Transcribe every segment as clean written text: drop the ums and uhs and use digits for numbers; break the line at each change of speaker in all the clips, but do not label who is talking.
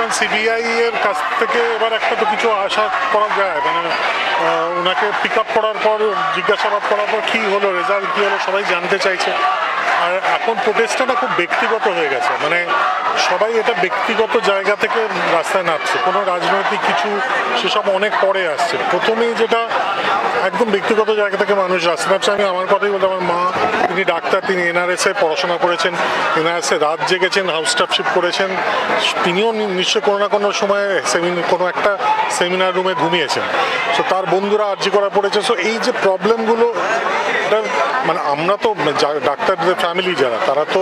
কারণ সিবিআই এর কাছ থেকে এবার একটা তো কিছু আশা করা যায়, মানে ওনাকে পিক আপ করার পর জিজ্ঞাসাবাদ করার পর কী হলো, রেজাল্ট কী হলো সবাই জানতে চাইছে। আর এখন প্রোটেস্টটা না খুব ব্যক্তিগত হয়ে গেছে, মানে সবাই এটা ব্যক্তিগত জায়গা থেকে রাস্তায় নামছে, কোনো রাজনৈতিক কিছু সেসব অনেক পরে আসছে। প্রথমেই যেটা একদম ব্যক্তিগত জায়গা থেকে মানুষ রাস্তায় নামছে। আমি আমার কথাই বলতে, আমার মা তিনি ডাক্তার, তিনি এনআরএসে পড়াশোনা করেছেন, এনআরএসে রাত জেগেছেন, হাউস স্টাফশিপ করেছেন, তিনিও নিশ্চয়ই কোনো না কোনো সময় কোনো একটা সেমিনার রুমে ঘুমিয়েছেন। সো তার বন্ধুরা আর্জি করা পড়েছে। সো এই যে প্রবলেমগুলো, এটা মানে আমরা তো ডাক্তারদের ফ্যামিলি যারা, তারা তো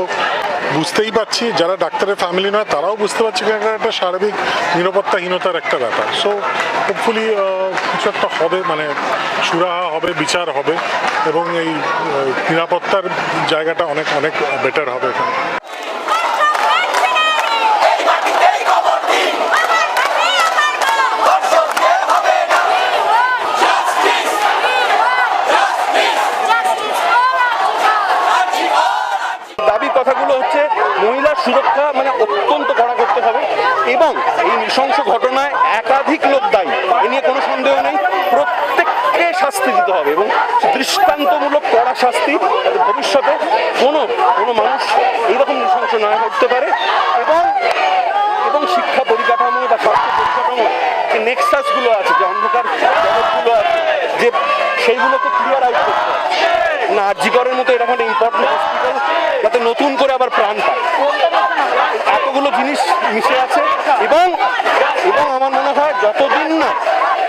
বুঝতেই পারছি, যারা ডাক্তারের ফ্যামিলি নয় তারাও বুঝতে পারছি যে একটা সার্বিক নিরাপত্তাহীনতার একটা ব্যাপার। সো হোপফুলি কিছু একটা হবে, মানে সুরাহা হবে, বিচার হবে এবং এই নিরাপত্তার জায়গাটা অনেক অনেক বেটার হবে এখানে।
কথাগুলো হচ্ছে মহিলার সুরক্ষা মানে অত্যন্ত কড়া করতে হবে এবং এই নৃশংস ঘটনায় একাধিক লোক দায়ী, এ নিয়ে কোনো সন্দেহ নেই। প্রত্যেককে শাস্তি দিতে হবে এবং দৃষ্টান্তমূলক কড়া শাস্তি, ভবিষ্যতে কোনো মানুষ এইরকম নৃশংস নয় করতে পারে। এবং শিক্ষা পরিকাঠামো বা স্বাস্থ্য পরিকাঠামো যে নেক্সাসগুলো আছে, যে অন্ধকার জগৎগুলো আছে, যে সেইগুলোকে ক্লিয়ার আউট করতে হবে না। আরজিকরের মতো এরকম একটা ইম্পর্টেন্ট হসপিটাল যাতে নতুন করে আবার প্রাণ পায়, এতগুলো জিনিস মিশে আছে। এবং আমার মনে হয় যতদিন না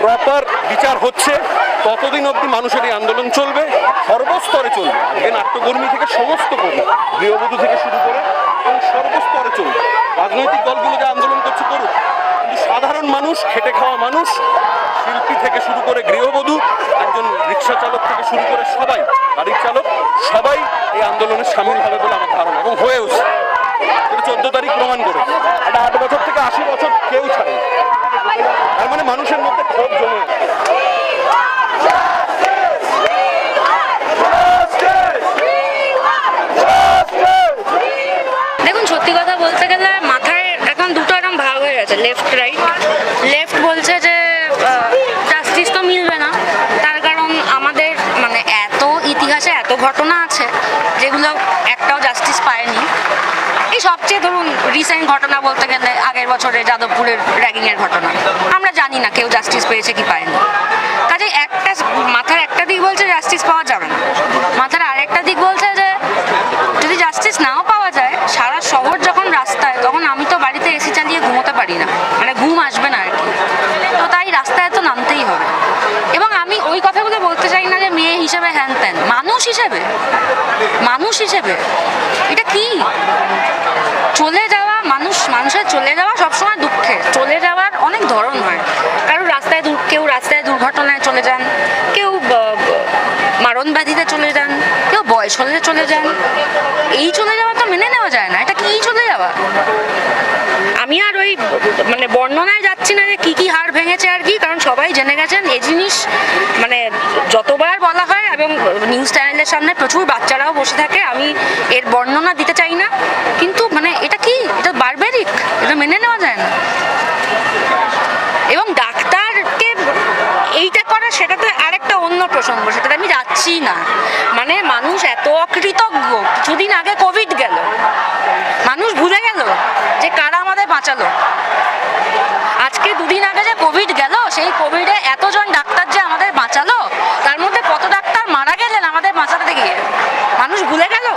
প্রপার বিচার হচ্ছে ততদিন অবধি মানুষের এই আন্দোলন চলবে, সর্বস্তরে চলবে। আজকে নাট্যকর্মী থেকে সমস্ত কর্মী, গৃহবধূ থেকে শুরু করে এবং সর্বস্তরে চলবে। রাজনৈতিক দলগুলো যে আন্দোলন করছে করুক, কিন্তু সাধারণ মানুষ, খেটে খাওয়া মানুষ, শিল্পী থেকে শুরু করে গৃহবধূ, একজন রিক্সা চালক থেকে শুরু করে সবাই, গাড়ির চালক, সবাই এই আন্দোলনে সামিল হবে বলে আমার ধারণা এবং হয়েওছে। 14 তারিখ প্রমাণ করে এটা 8 বছর থেকে 80 বছর কেউ ছাড়ে, তার মানে মানুষের মধ্যে ক্ষোভ জমে।
দেখুন, সত্যি কথা বলতে গেলে মাথায় এখন দুটো এরকম ভাগ হয়ে গেছে, লেফট রাইট। লেফট বলছে যে জাস্টিস তো মিলবে না, তার কারণ আমাদের মানে এত ইতিহাসে এত ঘটনা আছে যেগুলো একটাও জাস্টিস পায়নি। এই সবচেয়ে ধরুন রিসেন্ট ঘটনা বলতে গেলে আগের বছরে যাদবপুরের র্যাগিংয়ের ঘটনা, আমরা জানি না কেউ জাস্টিস পেয়েছে কি পায়নি। কাজে একটা মাথার একটা দিক বলছে জাস্টিস পাওয়া যাবে না, মাথার আরেকটা দিক বলছে যে যদি জাস্টিস নাও পাওয়া যায়, সারা শহর যখন রাস্তায়, তখন আমি তো বাড়িতে এসি চালিয়ে ঘুমোতে পারি না, মানে ঘুম আসবে না আর কি। তো তাই রাস্তায় তো নামতেই হবে। এবং আমি ওই কথাগুলো বলতে চাই না যে মেয়ে হিসেবে হ্যান ত্যান, মানুষ হিসেবে এটা কি চলে যাওয়া, মানুষের চলে যাওয়া সবসময় দুঃখের। চলে যাওয়ার অনেক ধরন হয়, কেউ রাস্তায় দুর্ঘটনায় চলে যান, কেউ মারণ ব্যাধিতে চলে যান, কেউ বয়স হলে চলে যান। এই চলে যাওয়া তো মেনে নেওয়া যায় না। এটা কি চলে যাওয়া? আমি আর ওই মানে বর্ণনায় যাচ্ছি না যে কি হাড় ভেঙেছে আর কি, কারণ সবাই জেনে গেছেন এই জিনিস। মানে যতবার বলা হয় এবং নিউজ চ্যানেলের সামনে প্রচুর বাচ্চারাও বসে থাকে, আমি এর বর্ণনা দিতে চাই না, কিন্তু মানে এটা কি, এটা বারবারিক, এটা মেনে নেওয়া যায় না। এবং ডাক্তারকে এইটা করা, সেটা তো আরেকটা অন্য প্রসঙ্গ, সেটাতে আমি যাচ্ছি না। মানে মানুষ এত অকৃতজ্ঞ, কিছুদিন আগে কোভিড গেল, মানুষ ভুলে গেল যে কারা আমাদের বাঁচালো। আজকে দুদিন আগে যে কোভিড গেল, সেই কোভিডে এতজন ডাক্তার যে আমাদের বাঁচালো, তার মধ্যে কত ডাক্তার মারা গেলেন আমাদের বাঁচাতে গিয়ে, মানুষ ভুলে গেল।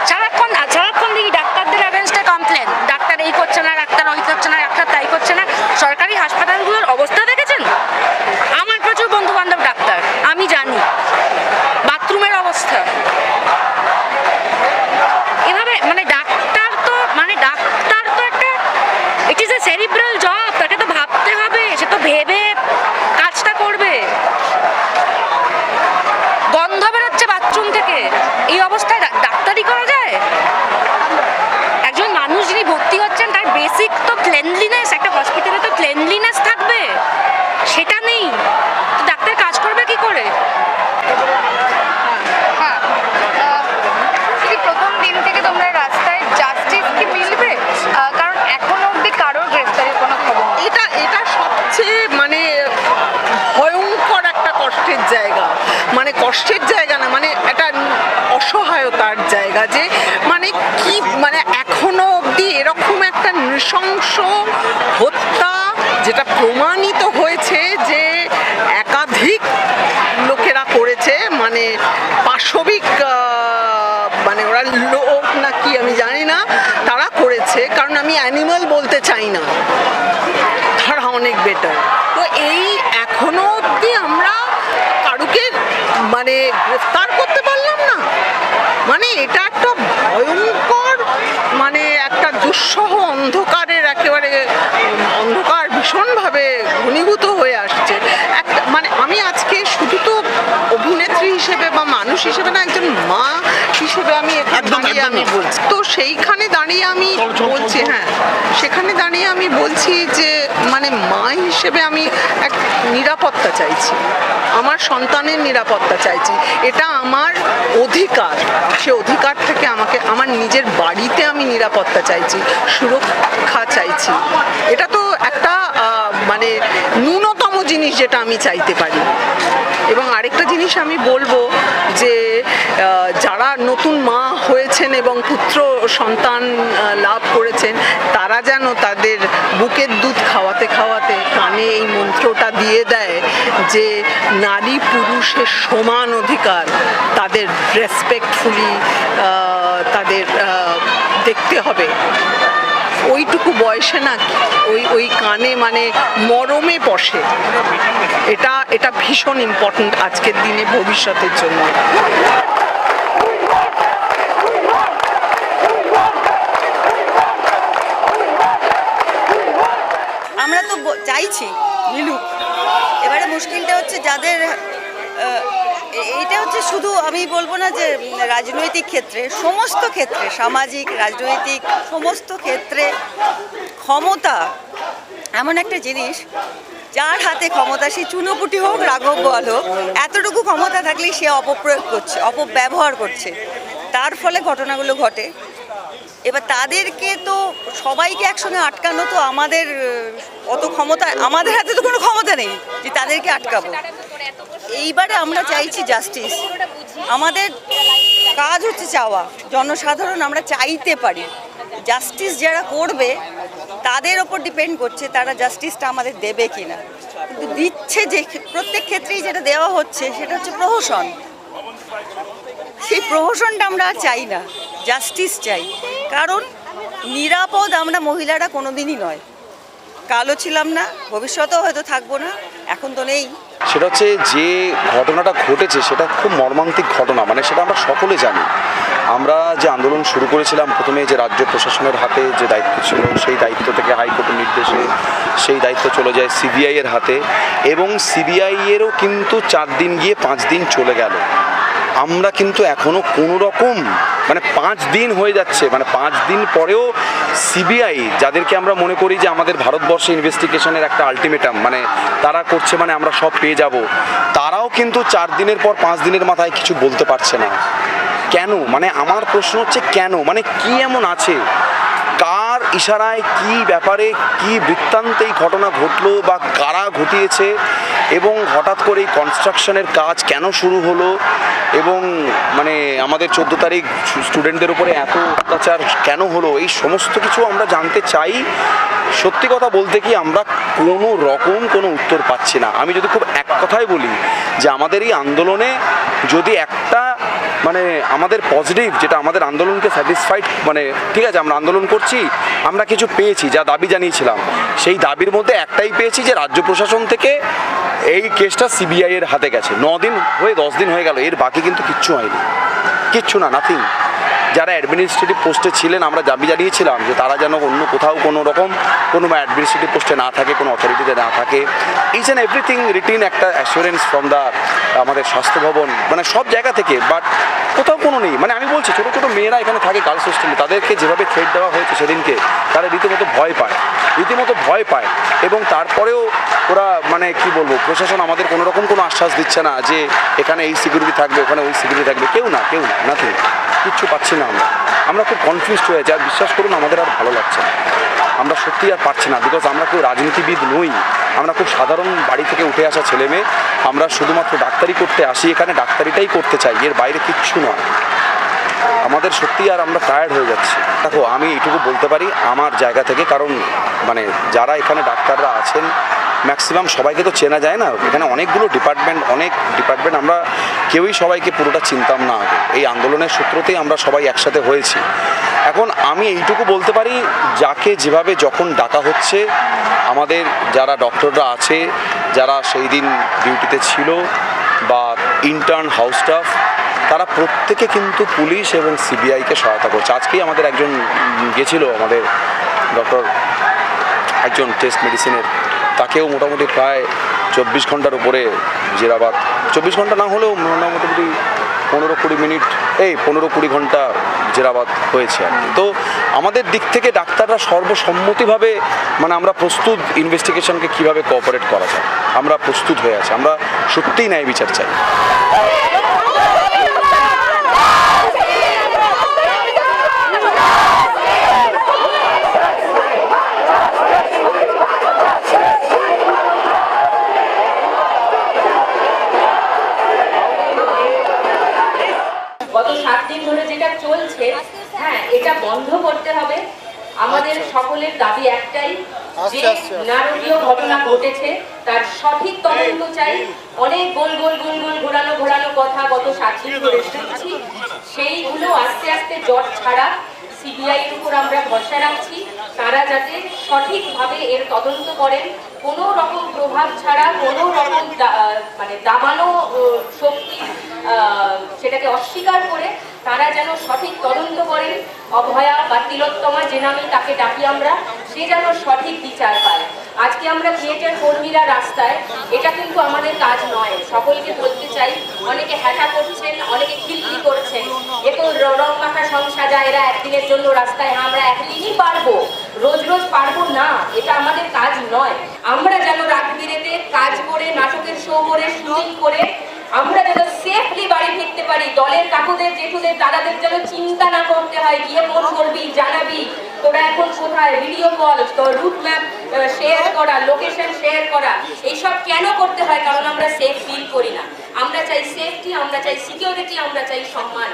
সারাক্ষণ দেখি ডাক্তারদের অ্যাগেনস্টে কমপ্লেন, ডাক্তার এই করছে না, ডাক্তার ওই করছে না, ডাক্তার তাই করছে না। সরকারি হাসপাতালগুলোর অবস্থা দেখেছেন? আমার প্রচুর বন্ধু বান্ধব ডাক্তার, আমি জানি বাথরুমের অবস্থা। এভাবে মানে ডাক্তার তো একটা, it is a cerebral job, তাকে তো ভাবতে হবে, সে তো ভেবে কাজটা করবে। গন্ধ বেরোচ্ছে বাথরুম থেকে, এই অবস্থায় ডাক্তারি করা যায়? একজন মানুষ যিনি ভর্তি হচ্ছেন, তার বেসিক তো ক্লেনলিনেস, একটা হসপিটালে তো ক্লেনলিনেস থাকবে, সেটা নেই। তো ডাক্তার কাজ করবে কি করে?
প্রথম দিন থেকে তোমরা রাস্তায়, জাস্টিস কি মিলবে? কারণ এখনো অব্দি কারো জায়গা, মানে কষ্টের জায়গা না, মানে একটা অসহায়তার জায়গা, যে মানে কি মানে এখনো অবধি এরকম একটা নৃশংস হত্যা, যেটা প্রমাণিত হয়েছে যে একাধিক লোকেরা করেছে, মানে পাশবিক মানে ওরা লোক না কি আমি জানি না, তারা করেছে। কারণ আমি অ্যানিমাল বলতে চাই না, তারা অনেক বেটার। তো এই এখনো অবধি আমরা কারুকে মানে গ্রেফতার করতে পারলাম না, মানে এটা একটা ভয়ঙ্কর, মানে একটা দুঃসহ অন্ধকারের একেবারে অন্ধকার ভীষণভাবে ঘনীভূত হয়ে আসছে। একটা মানে আমি আজকে শুধু তো অভিনেত্রী হিসেবে বা মানুষ হিসেবে না, একজন মা হিসেবে আমি দাঁড়িয়ে আমি বলছি, তো সেইখানে দাঁড়িয়ে আমি বলছি, হ্যাঁ সেখানে দাঁড়িয়ে আমি বলছি যে মানে মা হিসেবে আমি এক নিরাপত্তা চাইছি, আমার সন্তানের নিরাপত্তা চাইছি, এটা আমার অধিকার। সে অধিকার থেকে আমাকে আমার নিজের বাড়িতে আমি নিরাপত্তা চাইছি, সুরক্ষা চাইছি। এটা তো একটা মানে ন্যূনতম জিনিস যেটা আমি চাইতে পারি। এবং আরেকটা জিনিস আমি বলবো যে যারা নতুন মা হয়েছেন এবং পুত্র সন্তান লাভ করেছেন, তারা যেন তাদের বুকের দুধ খাওয়াতে খাওয়াতে কানে এই মন্ত্রটা দিয়ে দেয় যে নারী পুরুষের সমান অধিকার, তাদের রেসপেক্টফুলি তাদের দেখতে হবে। ওইটুকু বয়সে না ওই কানে মানে মরমে বসে, এটা ভীষণ ইম্পর্ট্যান্ট আজকের দিনে ভবিষ্যতের জন্য।
আমরা তো চাইছি মিলুক, এবারে মুশকিলটা হচ্ছে যাদের এইটা হচ্ছে শুধু আমি বলবো না যে রাজনৈতিক ক্ষেত্রে, সমস্ত ক্ষেত্রে, সামাজিক রাজনৈতিক সমস্ত ক্ষেত্রে ক্ষমতা এমন একটা জিনিস, যার হাতে ক্ষমতা, সে চুনোপুটি হোক রাঘব বল হোক, এতটুকু ক্ষমতা থাকলেই সে অপপ্রয়োগ করছে, অপব্যবহার করছে, তার ফলে ঘটনাগুলো ঘটে। এবার তাদেরকে তো সবাইকে একসঙ্গে আটকানো তো আমাদের অত ক্ষমতা, আমাদের হাতে তো কোনো ক্ষমতা নেই যে তাদেরকে আটকাবো। এইবারে আমরা চাইছি জাস্টিস, আমাদের কাজ হচ্ছে চাওয়া, জনসাধারণ আমরা চাইতে পারি, জাস্টিস যারা করবে তাদের ওপর ডিপেন্ড করছে তারা জাস্টিসটা আমাদের দেবে কিনা। কিন্তু দিচ্ছে যে প্রত্যেক ক্ষেত্রেই যেটা দেওয়া হচ্ছে সেটা হচ্ছে প্রহসন, সেই প্রহসনটা আমরা চাই না, জাস্টিস চাই। কারণ নিরাপদ আমরা মহিলারা কোনোদিনই নয়, কালও ছিলাম না, ভবিষ্যতেও হয়তো থাকবো না, এখন তো নেই।
সেটা হচ্ছে যে ঘটনাটা ঘটেছে সেটা খুব মর্মান্তিক ঘটনা, মানে সেটা আমরা সকলে জানি। আমরা যে আন্দোলন শুরু করেছিলাম প্রথমে, যে রাজ্য প্রশাসনের হাতে যে দায়িত্ব ছিল, সেই দায়িত্ব থেকে হাইকোর্টের নির্দেশে সেই দায়িত্ব চলে যায় সিবিআই এর হাতে, এবং সিবিআই এরও কিন্তু 4 দিন গিয়ে 5 দিন চলে গেল। আমরা কিন্তু এখনও কোনো রকম মানে 5 দিন হয়ে যাচ্ছে, মানে 5 দিন পরেও সিবিআই, যাদেরকে আমরা মনে করি যে আমাদের ভারতবর্ষে ইনভেস্টিগেশনের একটা আলটিমেটাম, মানে তারা করছে মানে আমরা সব পেয়ে যাব, তারাও কিন্তু 4 দিনের পর 5 দিনের মাথায় কিছু বলতে পারছে না। কেন? মানে আমার প্রশ্ন হচ্ছে কেন, মানে কি এমন আছে, কার ইশারায়, কি ব্যাপারে, কি বৃত্তান্তে এই ঘটনা ঘটলো বা কারা ঘটিয়েছে, এবং হঠাৎ করে এই কনস্ট্রাকশনের কাজ কেন শুরু হলো, এবং মানে আমাদের 14 তারিখ স্টুডেন্টদের উপরে এত অত্যাচার কেন হলো, এই সমস্ত কিছু আমরা জানতে চাই। সত্যি কথা বলতে কি আমরা কোনো রকম কোনো উত্তর পাচ্ছি না। আমি যদি খুব এক কথায় বলি যে আমাদের এই আন্দোলনে যদি একটা মানে আমাদের পজিটিভ, যেটা আমাদের আন্দোলনকে স্যাটিসফাইড, মানে ঠিক আছে আমরা আন্দোলন করছি, আমরা কিছু পেয়েছি, যা দাবি জানিয়েছিলাম সেই দাবির মধ্যে একটাই পেয়েছি যে রাজ্য প্রশাসন থেকে এই কেসটা সিবিআই এর হাতে গেছে। 9 দিন হয়ে 10 দিন হয়ে গেল, এর বাকি কিন্তু কিচ্ছু হয়নি, কিচ্ছু না, নাথিং। যারা অ্যাডমিনিস্ট্রেটিভ পোস্টে ছিলেন আমরা দাবি জানিয়েছিলাম যে তারা যেন অন্য কোথাও কোনো রকম কোনো অ্যাডমিনিস্ট্রেটিভ পোস্টে না থাকে, কোনো অথরিটিতে না থাকে। ইচ অ্যান্ড এভরিথিং রিটিন একটা অ্যাসুরেন্স ফ্রম দ্য আমাদের স্বাস্থ্য ভবন, মানে সব জায়গা থেকে, বাট কোথাও কোনো নেই। মানে আমি বলছি ছোটো ছোটো মেয়েরা এখানে থাকে গার্লস হোস্টেলে, তাদেরকে যেভাবে থ্রেট দেওয়া হয়েছে সেদিনকে, তারা রীতিমতো ভয় পায়, এবং তারপরেও ওরা মানে কি বলবো, প্রশাসন আমাদের কোনো রকম কোনো আশ্বাস দিচ্ছে না যে এখানে এই সিকিউরিটি থাকবে, ওখানে ওই সিকিউরিটি থাকবে, কেউ না, নাথিং, কিচ্ছু পাচ্ছি না। না। আমরা খুব কনফিউজড হয়ে যাই, আর বিশ্বাস করুন আমাদের আর ভালো লাগছে না, আমরা সত্যি আর পারছি না। বিকজ আমরা কেউ রাজনীতিবিদ নই, আমরা খুব সাধারণ বাড়ি থেকে উঠে আসা ছেলে মেয়ে, আমরা শুধুমাত্র ডাক্তারি করতে আসি, এখানে ডাক্তারিটাই করতে চাই, এর বাইরে কিচ্ছু নয়। আমাদের সত্যি আর আমরা টায়ার্ড হয়ে যাচ্ছি। দেখো আমি এইটুকু বলতে পারি আমার জায়গা থেকে, কারণ মানে যারা এখানে ডাক্তাররা আছেন ম্যাক্সিমাম সবাইকে তো চেনা যায় না, এখানে অনেকগুলো ডিপার্টমেন্ট, আমরা কেউই সবাইকে পুরোটা চিনতাম না আগে, এই আন্দোলনের সূত্রতেই আমরা সবাই একসাথে হয়েছি। এখন আমি এইটুকু বলতে পারি যাকে যেভাবে যখন ডাকা হচ্ছে, আমাদের যারা ডক্টররা আছে, যারা সেই দিন ডিউটিতে ছিল বা ইন্টার্ন হাউস স্টাফ, তারা প্রত্যেকে কিন্তু পুলিশ এবং সিবিআইকে সহায়তা করছে। আজকেই আমাদের একজন গেছিল, আমাদের ডক্টর একজন টেস্ট মেডিসিনের, তাকেও মোটামুটি প্রায় 24 ঘন্টার উপরে জিরাবাদ, 24 ঘন্টা না হলেও মোটামুটি 15-20 মিনিট, 15-20 ঘন্টা জেরাবাদ হয়েছে আর কি। তো আমাদের দিক থেকে ডাক্তাররা সর্বসম্মতিভাবে মানে আমরা প্রস্তুত ইনভেস্টিগেশনকে কীভাবে কোঅপারেট করা যায়, আমরা প্রস্তুত হয়ে আছি, আমরা সত্যিই ন্যায় বিচার চাই।
গত 7 দিন ধরে যেটা চলছে, হ্যাঁ, এটা বন্ধ করতে হবে। আমাদের সকলের দাবি একটাই, যে নারকীয় ঘটনা ঘটেছে তার সঠিক তদন্ত চাই। অনেক গোল ঘোরানো কথা গত 7 দিন ধরে শুনছি, সেইগুলো আস্তে আস্তে জট ছাড়া সিবিআই এর উপর আমরা ভরসা রাখছি, তারা যাতে সঠিকভাবে এর তদন্ত করেন, কোনো রকম প্রভাব ছাড়া, কোনো রকম মানে দাবানো শক্তি সেটাকে অস্বীকার করে তারা যেন সঠিক তদন্ত করেন। অভয়া বা তিলোত্তমা, যে নামে তাকে ডাকি আমরা, সে যেন সঠিক বিচার পায়। আজকে আমরা থিয়েটার কর্মীরা রাস্তায়, এটা কিন্তু আমাদের কাজ নয়। সকলকে বলতে চাই, অনেকে হ্যাটা করছেন, অনেকে খিলখিল করছেন, এ তো রং মাখা সংসার, যা এরা একদিনের জন্য রাস্তায়, আমরা একদিনই পারবো, রোজ রোজ পারবো না, এটা আমাদের কাজ নয়। আমরা যেন রাত বিরেতে কাজ করে, নাটকের শো করে, শুটিং করে আমরা যেন সেফলি বাড়ি ফিরতে পারি। দলের কাকুদের, জেঠুদের, দাদাদের যেন চিন্তা না করতে হয়, গিয়ে ফোন করবি, জানাবি তোরা এখন কোথায়, video call, route map share করা, লোকেশন শেয়ার করা, এইসব কেন করতে হয়? কারণ আমরা সেফ ফিল করি না। আমরা চাই সেফটি, আমরা চাই সিকিউরিটি, আমরা চাই সম্মান।